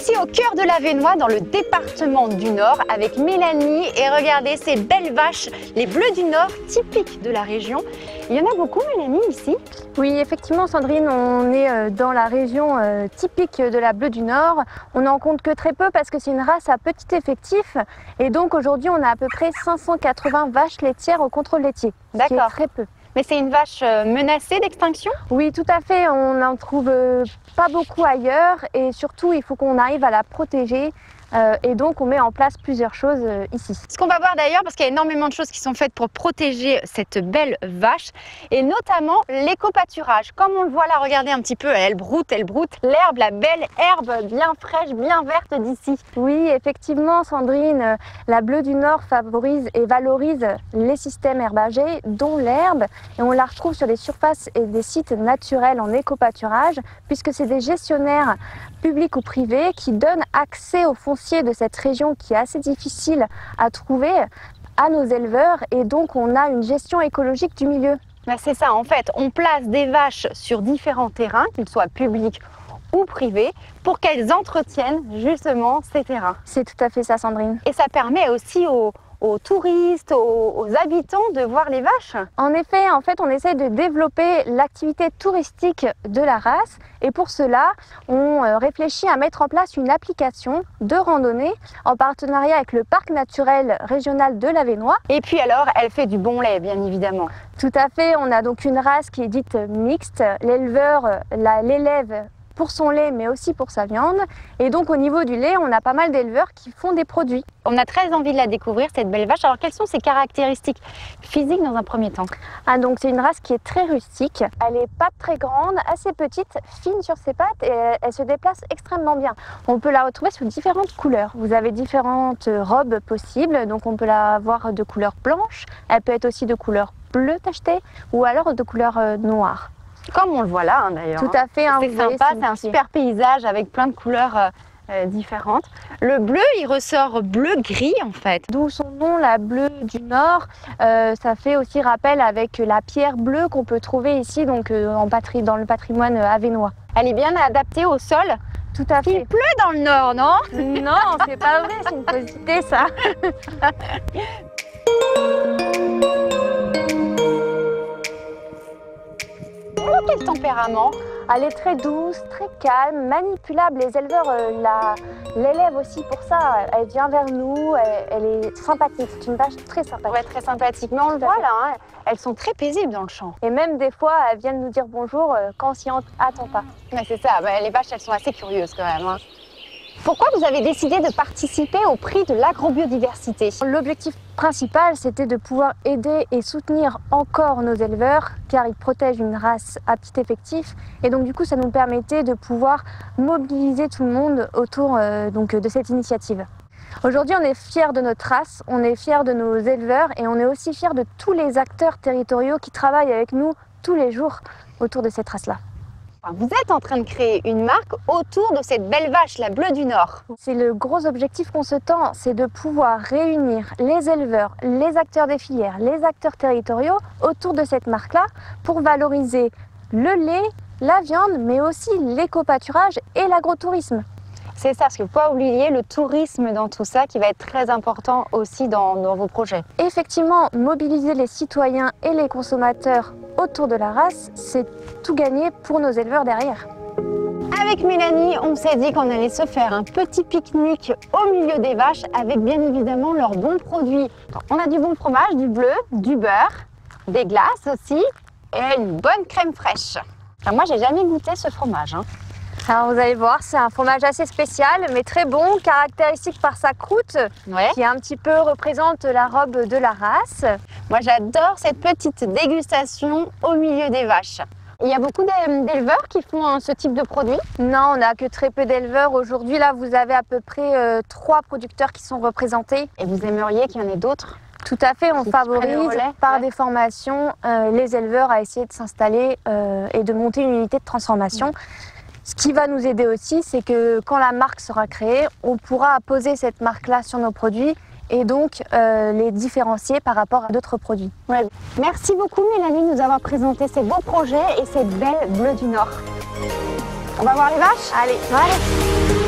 ici au cœur de l'Avesnois, dans le département du Nord, avec Mélanie. Et regardez ces belles vaches, les bleus du Nord, typiques de la région. Il y en a beaucoup, Mélanie, ici? Oui, effectivement, Sandrine, on est dans la région typique de la bleue du Nord. On n'en compte que très peu parce que c'est une race à petit effectif. Et donc aujourd'hui, on a à peu près 580 vaches laitières au contrôle laitier. D'accord. Très peu. Mais c'est une vache menacée d'extinction? Oui, tout à fait. On n'en trouve pas beaucoup ailleurs et surtout, il faut qu'on arrive à la protéger. Et donc, on met en place plusieurs choses ici. Ce qu'on va voir d'ailleurs, parce qu'il y a énormément de choses qui sont faites pour protéger cette belle vache, et notamment l'éco-pâturage. Comme on le voit là, regardez un petit peu, elle broute, l'herbe, la belle herbe bien fraîche, bien verte d'ici. Oui, effectivement, Sandrine, la bleue du Nord favorise et valorise les systèmes herbagers, dont l'herbe, et on la retrouve sur des surfaces et des sites naturels en éco-pâturage, puisque c'est des gestionnaires publics ou privés qui donnent accès au foncier de cette région qui est assez difficile à trouver à nos éleveurs, et donc on a une gestion écologique du milieu. Ben c'est ça, en fait, on place des vaches sur différents terrains, qu'ils soient publics ou privés, pour qu'elles entretiennent justement ces terrains. C'est tout à fait ça, Sandrine. Et ça permet aussi aux touristes, aux habitants de voir les vaches. En effet, on essaie de développer l'activité touristique de la race, et pour cela, on réfléchit à mettre en place une application de randonnée en partenariat avec le parc naturel régional de l'Avesnois. Et puis alors, elle fait du bon lait, bien évidemment. Tout à fait, on a donc une race qui est dite mixte. L'éleveur l'élève pour son lait, mais aussi pour sa viande. Et donc au niveau du lait, on a pas mal d'éleveurs qui font des produits. On a très envie de la découvrir, cette belle vache. Alors quelles sont ses caractéristiques physiques dans un premier temps? Donc c'est une race qui est très rustique. Elle est pas très grande, assez petite, fine sur ses pattes, et elle se déplace extrêmement bien. On peut la retrouver sous différentes couleurs. Vous avez différentes robes possibles, donc on peut la voir de couleur blanche, elle peut être aussi de couleur bleue tachetée, ou alors de couleur noire. Comme on le voit là, d'ailleurs. Tout à fait. C'est sympa, c'est un super paysage avec plein de couleurs différentes. Le bleu, il ressort bleu-gris en fait. D'où son nom, la bleue du Nord. Ça fait aussi rappel avec la pierre bleue qu'on peut trouver ici, donc dans le patrimoine avesnois. Elle est bien adaptée au sol. Tout à fait. Il pleut dans le Nord, non? Non, c'est pas vrai, c'est une fausseté ça. Quel tempérament? Elle est très douce, très calme, manipulable. Les éleveurs l'élèvent aussi pour ça. Elle vient vers nous, elle est sympathique. C'est une vache très sympathique. Ouais, très sympathique. Mais on le voit là, hein, elles sont très paisibles dans le champ. Et même des fois, elles viennent nous dire bonjour quand on s'y attend pas. Ouais, c'est ça, les vaches, elles sont assez curieuses quand même. Hein. Pourquoi vous avez décidé de participer au prix de l'agrobiodiversité? L'objectif principal, c'était de pouvoir aider et soutenir encore nos éleveurs, car ils protègent une race à petit effectif. Et donc du coup, ça nous permettait de pouvoir mobiliser tout le monde autour de cette initiative. Aujourd'hui, on est fiers de notre race, on est fiers de nos éleveurs, et on est aussi fiers de tous les acteurs territoriaux qui travaillent avec nous tous les jours autour de cette race-là. Vous êtes en train de créer une marque autour de cette belle vache, la bleue du Nord. C'est le gros objectif qu'on se tend, c'est de pouvoir réunir les éleveurs, les acteurs des filières, les acteurs territoriaux autour de cette marque-là pour valoriser le lait, la viande, mais aussi l'éco-pâturage et l'agrotourisme. C'est ça, parce qu'il ne faut pas oublier le tourisme dans tout ça qui va être très important aussi dans vos projets. Effectivement, mobiliser les citoyens et les consommateurs autour de la race, c'est tout gagner pour nos éleveurs derrière. Avec Mélanie, on s'est dit qu'on allait se faire un petit pique-nique au milieu des vaches avec bien évidemment leurs bons produits. On a du bon fromage, du bleu, du beurre, des glaces aussi et une bonne crème fraîche. Alors moi, j'ai jamais goûté ce fromage. Hein. Alors vous allez voir, c'est un fromage assez spécial, mais très bon, caractéristique par sa croûte, qui un petit peu représente la robe de la race. Moi j'adore cette petite dégustation au milieu des vaches. Il y a beaucoup d'éleveurs qui font ce type de produit? Non, on n'a que très peu d'éleveurs. Aujourd'hui, là, vous avez à peu près 3 producteurs qui sont représentés. Et vous aimeriez qu'il y en ait d'autres? Tout à fait, on favorise par des formations les éleveurs à essayer de s'installer et de monter une unité de transformation. Ce qui va nous aider aussi, c'est que quand la marque sera créée, on pourra poser cette marque-là sur nos produits et donc les différencier par rapport à d'autres produits. Ouais. Merci beaucoup Mélanie de nous avoir présenté ces beaux projets et cette belle bleue du Nord. On va voir les vaches? Allez, allez.